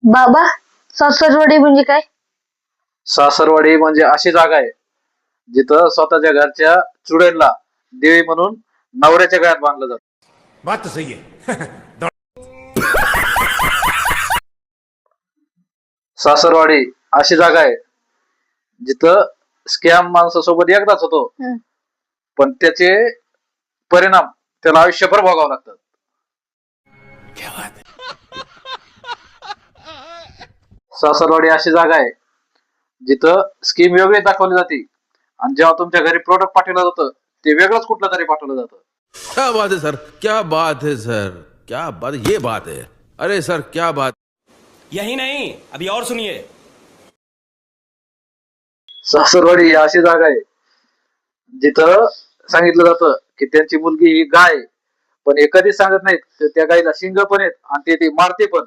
बाबा, सासरवाडी म्हणजे काय? सासरवाडी म्हणजे अशी जागा आहे जिथं स्वतःच्या घरच्या चुडेलला देवी म्हणून नवऱ्याच्या गळ्यात बांधलं जातं. बात तो सही है. सासरवाडी अशी जागा आहे जिथं स्कॅम माणसासोबत एकदाच होतो, हं. पण त्याचे परिणाम त्याला आयुष्यभर भोगावं लागतात. सासरवाडी अशी जागा आहे जिथं स्कीम वेगळी दाखवली जाते आणि जेव्हा तुमच्या घरी प्रोडक्ट पाठवलं जातं ते वेगळंच कुठलं तरी पाठवलं जातं. क्या बात है सर, क्या बात है सर, क्या बात, ये बात है. अरे सर, क्या बात. यही नहीं, अभी और सुनिए. सासरवाडी ही अशी जागा आहे जिथं सांगितलं जातं की त्यांची मुलगी ही गाय आहे, पण हे कधीच सांगत नाहीत त्या गायीला शिंग पण आहेत आणि ती मारते पण.